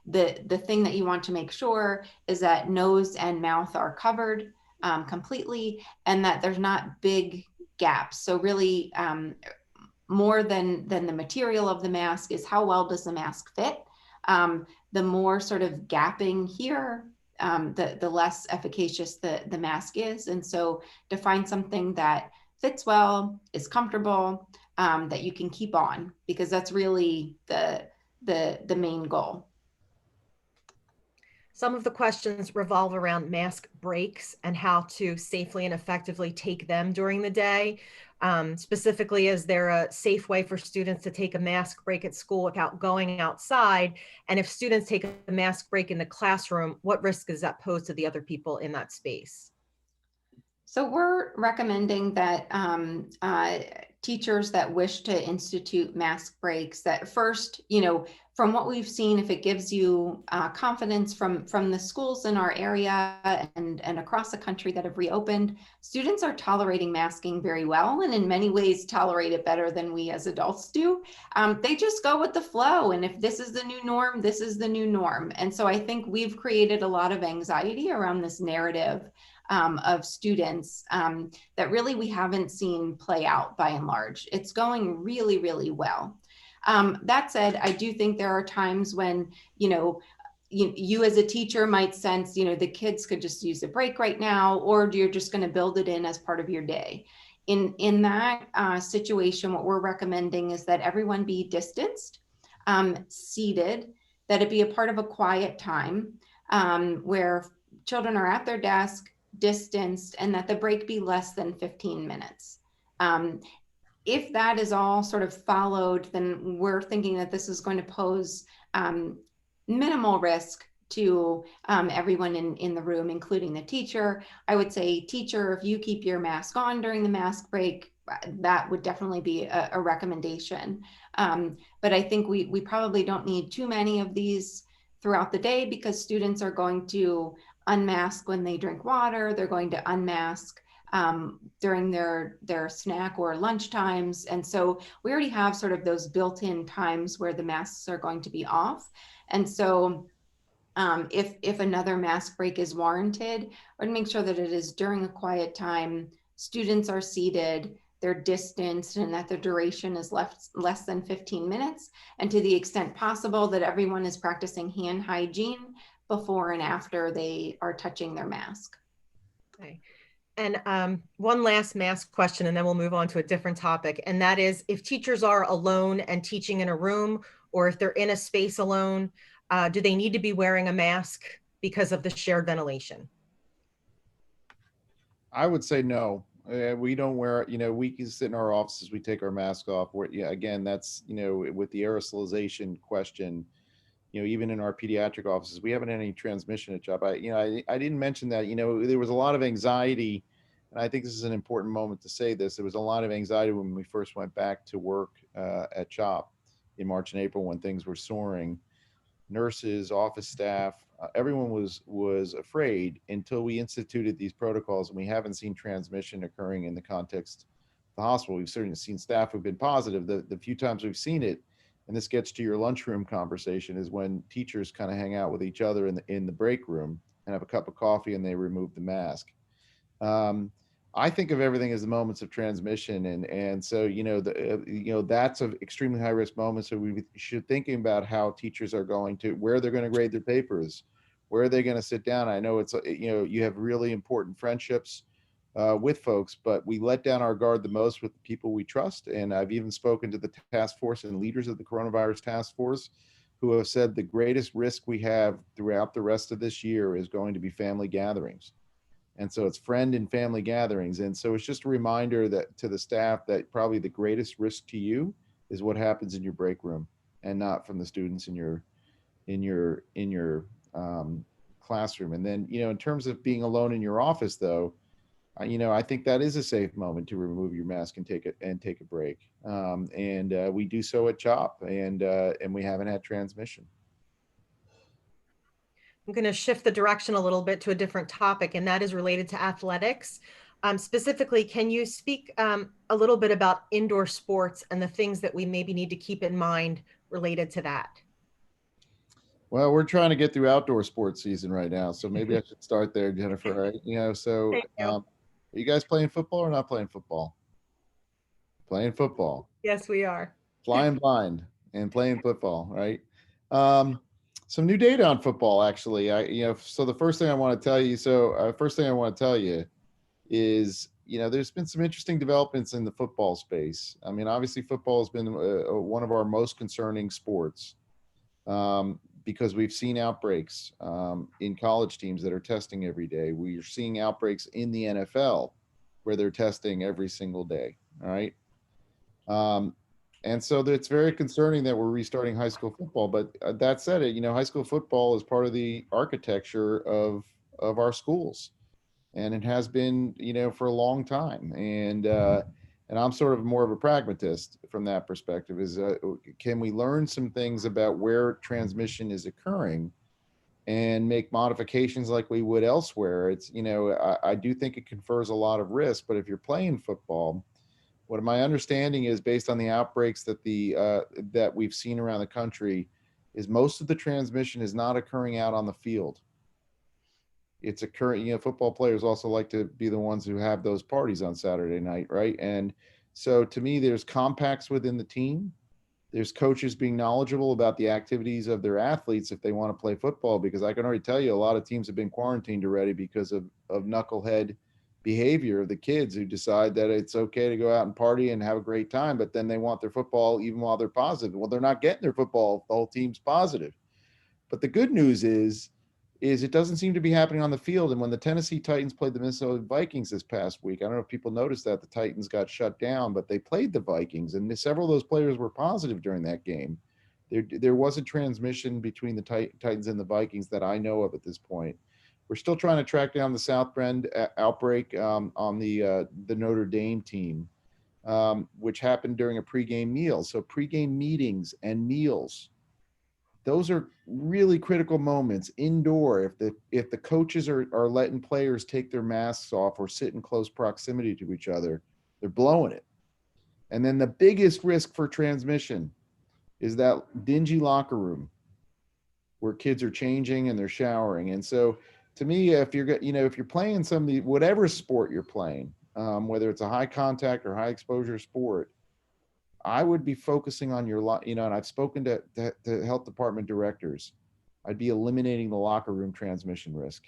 The thing that you want to make sure is that nose and mouth are covered completely, and that there's not big gaps. So really, more than the material of the mask is how well does the mask fit. The more sort of gapping here, the less efficacious the mask is. And so to find something that fits well, is comfortable, that you can keep on, because that's really the main goal. Some of the questions revolve around mask breaks and how to safely and effectively take them during the day. Specifically, is there a safe way for students to take a mask break at school without going outside? And if students take a mask break in the classroom, what risk does that pose to the other people in that space? So we're recommending that teachers that wish to institute mask breaks, that first, from what we've seen, if it gives you confidence from the schools in our area and across the country that have reopened, students are tolerating masking very well, and in many ways tolerate it better than we as adults do. They just go with the flow, and if this is the new norm, this is the new norm. And so I think we've created a lot of anxiety around this narrative of students that really we haven't seen play out by and large. It's going really, really well. That said, I do think there are times when, you as a teacher might sense, the kids could just use a break right now, or you're just going to build it in as part of your day. In that situation, what we're recommending is that everyone be distanced, seated, that it be a part of a quiet time where children are at their desk, distanced, and that the break be less than 15 minutes. If that is all sort of followed, then we're thinking that this is going to pose minimal risk to everyone in the room, including the teacher. I would say, teacher, if you keep your mask on during the mask break, that would definitely be a recommendation. But I think we probably don't need too many of these throughout the day, because students are going to unmask when they drink water. They're going to unmask during their snack or lunch times. And so we already have sort of those built-in times where the masks are going to be off. And so if another mask break is warranted, I would make sure that it is during a quiet time, students are seated, they're distanced, and that the duration is less than 15 minutes. And to the extent possible, that everyone is practicing hand hygiene before and after they are touching their mask. Okay. And one last mask question, and then we'll move on to a different topic. And that is, if teachers are alone and teaching in a room, or if they're in a space alone, do they need to be wearing a mask because of the shared ventilation? I would say no. We don't wear, we can sit in our offices, we take our mask off. Again, that's, with the aerosolization question, even in our pediatric offices, we haven't had any transmission at job. I didn't mention that, there was a lot of anxiety, and I think this is an important moment to say this. There was a lot of anxiety when we first went back to work at CHOP in March and April, when things were soaring. Nurses, office staff, everyone was afraid until we instituted these protocols, and we haven't seen transmission occurring in the context of the hospital. We've certainly seen staff who've been positive. The few times we've seen it, and this gets to your lunchroom conversation, is when teachers kind of hang out with each other in the break room and have a cup of coffee, and they remove the mask. I think of everything as the moments of transmission, and so that's an extremely high risk moment. So we should thinking about how teachers are going to, where they're going to grade their papers, where are they going to sit down. I know it's you have really important friendships with folks, but we let down our guard the most with the people we trust. And I've even spoken to the task force and leaders of the coronavirus task force, who have said the greatest risk we have throughout the rest of this year is going to be family gatherings. And so it's friend and family gatherings. And so it's just a reminder that to the staff that probably the greatest risk to you is what happens in your break room, and not from the students in your classroom. And then, in terms of being alone in your office, though, I think that is a safe moment to remove your mask and take a break. And we do so at CHOP, and we haven't had transmission. I'm going to shift the direction a little bit to a different topic, and that is related to athletics. Specifically, can you speak a little bit about indoor sports and the things that we maybe need to keep in mind related to that? Well, we're trying to get through outdoor sports season right now, so maybe I should start there, Jennifer. Right? So are you guys playing football or not playing football? Playing football. Yes, we are. Flying blind and playing football, right? Some new data on football, actually. So the first thing I want to tell you, is, there's been some interesting developments in the football space. I mean, obviously football has been one of our most concerning sports, because we've seen outbreaks in college teams that are testing every day. We're seeing outbreaks in the NFL where they're testing every single day. All right. And so it's very concerning that we're restarting high school football. But that said, high school football is part of the architecture of our schools, and it has been, for a long time. And And I'm sort of more of a pragmatist from that perspective, is can we learn some things about where transmission is occurring and make modifications like we would elsewhere? It's, I do think it confers a lot of risk, but if you're playing football, what my understanding is, based on the outbreaks that that we've seen around the country, is most of the transmission is not occurring out on the field. It's occurring, football players also like to be the ones who have those parties on Saturday night, right? And so to me, there's compacts within the team. There's coaches being knowledgeable about the activities of their athletes if they want to play football, because I can already tell you a lot of teams have been quarantined already because of knucklehead behavior of the kids who decide that it's okay to go out and party and have a great time, but then they want their football even while they're positive. Well, they're not getting their football if the whole team's positive. But the good news is it doesn't seem to be happening on the field. And when the Tennessee Titans played the Minnesota Vikings this past week, I don't know if people noticed that the Titans got shut down, but they played the Vikings, and several of those players were positive during that game. There wasn't transmission between the Titans and the Vikings that I know of at this point. We're still trying to track down the South Bend outbreak on the Notre Dame team, which happened during a pregame meal. So pregame meetings and meals, those are really critical moments indoor. If the coaches are letting players take their masks off or sit in close proximity to each other, they're blowing it. And then the biggest risk for transmission is that dingy locker room where kids are changing and they're showering. And so to me, if you're playing whatever sport you're playing, whether it's a high contact or high exposure sport, I would be focusing on and I've spoken to health department directors. I'd be eliminating the locker room transmission risk.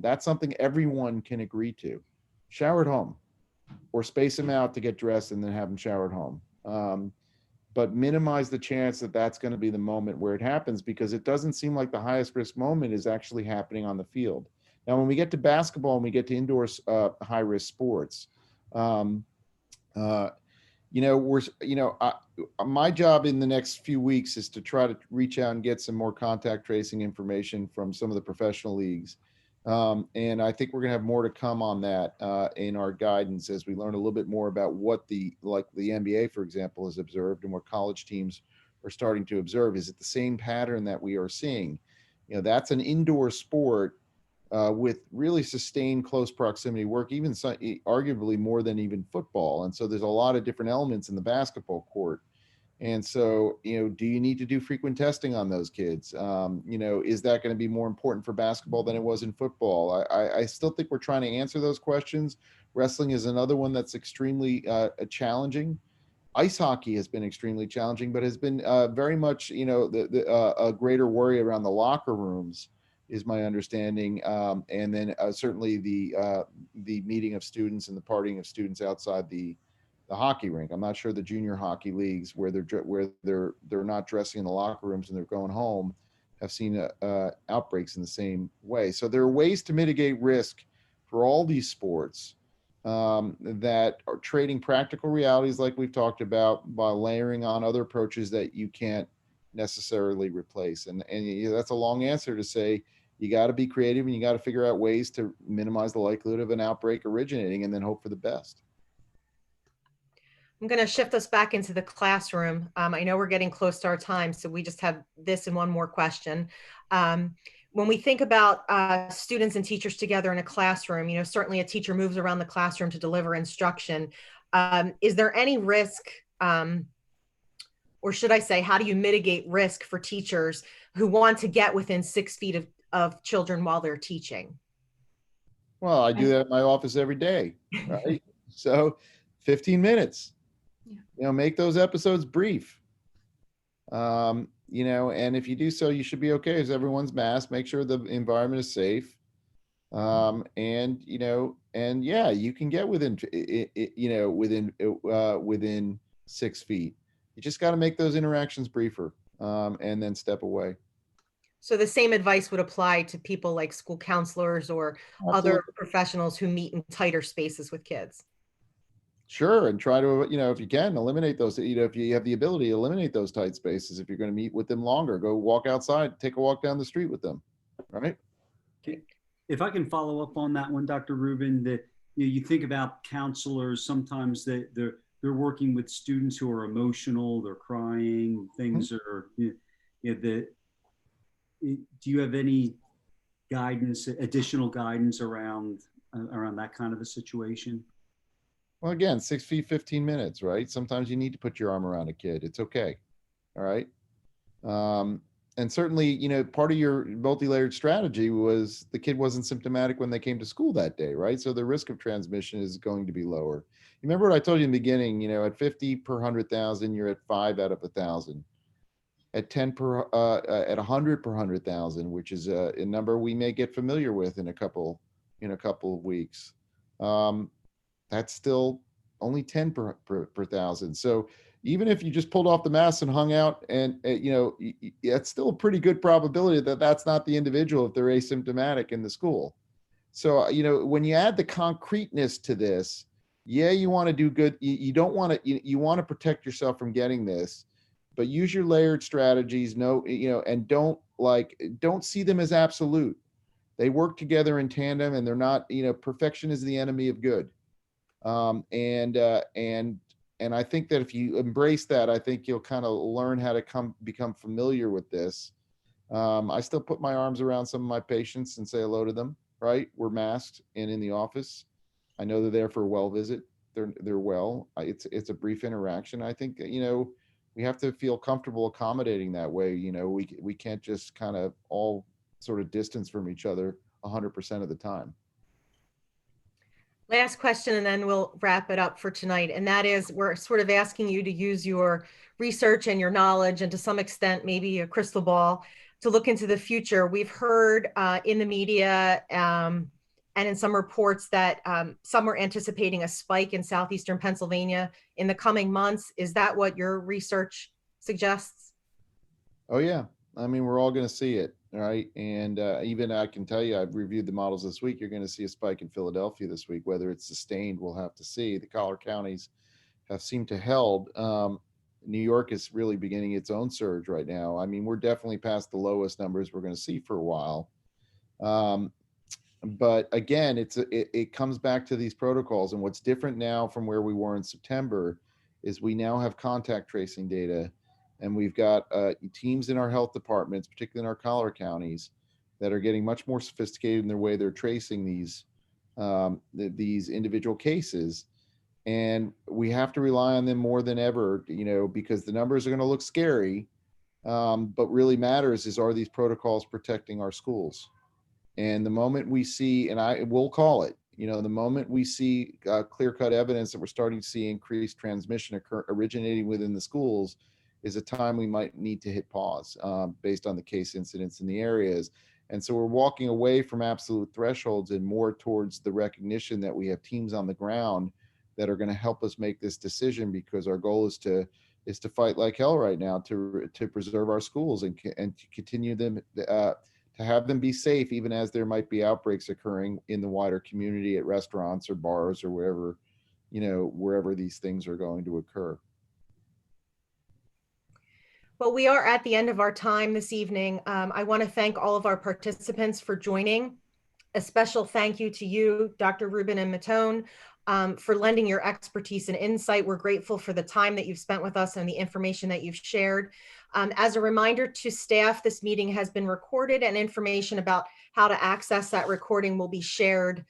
That's something everyone can agree to. Shower at home, or space them out to get dressed and then have them shower at home. But minimize the chance that that's going to be the moment where it happens, because it doesn't seem like the highest risk moment is actually happening on the field. Now, when we get to basketball and we get to indoor high risk sports, my job in the next few weeks is to try to reach out and get some more contact tracing information from some of the professional leagues. And I think we're going to have more to come on that in our guidance as we learn a little bit more about what the NBA, for example, has observed and what college teams are starting to observe. Is it the same pattern that we are seeing? That's an indoor sport with really sustained close proximity work, even arguably more than even football. And so there's a lot of different elements in the basketball court. And so, do you need to do frequent testing on those kids? Is that going to be more important for basketball than it was in football? I still think we're trying to answer those questions. Wrestling is another one that's extremely challenging. Ice hockey has been extremely challenging, but has been very much, a greater worry around the locker rooms, is my understanding. And then certainly the meeting of students and the partying of students outside the hockey rink. I'm not sure the junior hockey leagues where they're not dressing in the locker rooms and they're going home have seen outbreaks in the same way. So there are ways to mitigate risk for all these sports that are trading practical realities like we've talked about by layering on other approaches that you can't necessarily replace. And that's a long answer to say you got to be creative and you got to figure out ways to minimize the likelihood of an outbreak originating and then hope for the best. I'm going to shift us back into the classroom. I know we're getting close to our time, so we just have this and one more question. When we think about students and teachers together in a classroom, certainly a teacher moves around the classroom to deliver instruction. Is there any risk, or should I say, how do you mitigate risk for teachers who want to get within 6 feet of children while they're teaching? Well, I do that at my office every day, right? So 15 minutes. Make those episodes brief. And if you do so, you should be okay as everyone's masked. Make sure the environment is safe. And you can get within 6 feet. You just got to make those interactions briefer, and then step away. So the same advice would apply to people like school counselors or other professionals who meet in tighter spaces with kids. Sure. And try to, if you can, eliminate those, if you have the ability, eliminate those tight spaces. If you're going to meet with them longer, go walk outside, take a walk down the street with them. Right. Okay. If I can follow up on that one, Dr. Rubin, that you think about counselors, sometimes they're they're working with students who are emotional, they're crying, things are, do you have any guidance, additional guidance around that kind of a situation? Well, again, 6 feet, 15 minutes, right? Sometimes you need to put your arm around a kid. It's okay. All right. And certainly, part of your multi-layered strategy was the kid wasn't symptomatic when they came to school that day, right? So the risk of transmission is going to be lower. You remember what I told you in the beginning, at 50 per 100,000, you're at 5 out of 1,000. At 10 per, at 100 per 100,000, which is a number we may get familiar with in a couple of weeks. That's still only 10 per thousand. So even if you just pulled off the mask and hung out, and it's still a pretty good probability that that's not the individual if they're asymptomatic in the school. So when you add the concreteness to this, you want to do good. You don't want to. You want to protect yourself from getting this, but use your layered strategies. And don't see them as absolute. They work together in tandem, and they're not. Perfection is the enemy of good. And I think that if you embrace that, I think you'll kind of learn how to become familiar with this. I still put my arms around some of my patients and say hello to them, right? We're masked and in the office. I know they're there for a well visit. They're well. It's a brief interaction. I think, we have to feel comfortable accommodating that way. We can't just kind of all sort of distance from each other 100% of the time. Last question, and then we'll wrap it up for tonight. And that is, we're sort of asking you to use your research and your knowledge, and to some extent, maybe a crystal ball, to look into the future. We've heard in the media and in some reports that some are anticipating a spike in southeastern Pennsylvania in the coming months. Is that what your research suggests? Oh, yeah. I mean, we're all going to see it, right? And even I can tell you, I've reviewed the models this week. You're going to see a spike in Philadelphia this week. Whether it's sustained, we'll have to see. The collar counties have seemed to held. New York is really beginning its own surge right now. I mean, we're definitely past the lowest numbers we're going to see for a while. But again, it comes back to these protocols. And what's different now from where we were in September is we now have contact tracing data. And we've got teams in our health departments, particularly in our collar counties, that are getting much more sophisticated in their way they're tracing these individual cases. And we have to rely on them more than ever, because the numbers are going to look scary. But really matters is, are these protocols protecting our schools? And the moment we see, and I will call it, the moment we see clear-cut evidence that we're starting to see increased transmission originating within the schools, is a time we might need to hit pause based on the case incidents in the areas. And so we're walking away from absolute thresholds and more towards the recognition that we have teams on the ground that are going to help us make this decision, because our goal is to fight like hell right now to preserve our schools and to continue them, to have them be safe, even as there might be outbreaks occurring in the wider community at restaurants or bars or wherever these things are going to occur. Well, we are at the end of our time this evening. I want to thank all of our participants for joining. A special thank you to you, Dr. Rubin and Matone, for lending your expertise and insight. We're grateful for the time that you've spent with us and the information that you've shared. As a reminder to staff, this meeting has been recorded, and information about how to access that recording will be shared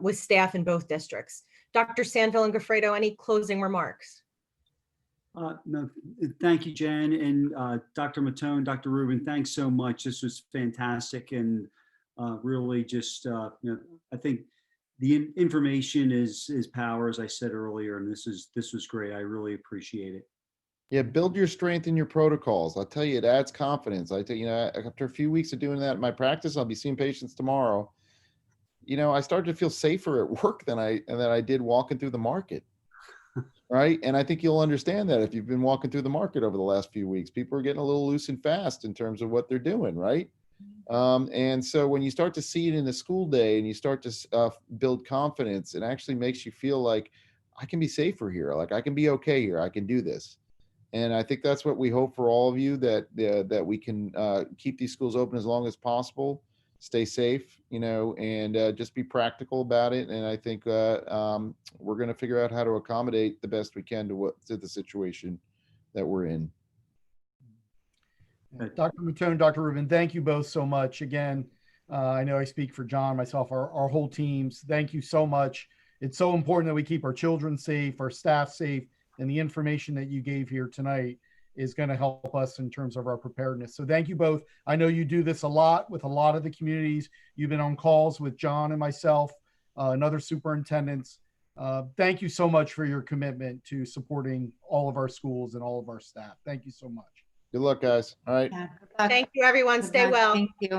with staff in both districts. Dr. Sandville and Goffredo, any closing remarks? No, thank you, Jen, and Dr. Matone, Dr. Rubin, thanks so much. This was fantastic, and really just, I think the information is power, as I said earlier, and this was great. I really appreciate it. Yeah, build your strength in your protocols. I'll tell you, it adds confidence. I tell you, after a few weeks of doing that in my practice, I'll be seeing patients tomorrow. I started to feel safer at work than I did walking through the market. Right. And I think you'll understand that if you've been walking through the market over the last few weeks. People are getting a little loose and fast in terms of what they're doing. Right. And so when you start to see it in the school day and you start to build confidence, it actually makes you feel like I can be safer here. Like I can be okay here. I can do this. And I think that's what we hope for all of you, that we can keep these schools open as long as possible. stay safe, and just be practical about it. And I think we're going to figure out how to accommodate the best we can to the situation that we're in. Dr. Matone, Dr. Rubin, thank you both so much. Again, I know I speak for John, myself, our whole teams. Thank you so much. It's so important that we keep our children safe, our staff safe, and the information that you gave here tonight is going to help us in terms of our preparedness. So thank you both. I know you do this a lot with a lot of the communities. You've been on calls with John and myself and other superintendents. Thank you so much for your commitment to supporting all of our schools and all of our staff. Thank you so much. Good luck, guys. All right. Yeah, good luck. Thank you, everyone. Good Stay luck. well. Thank you.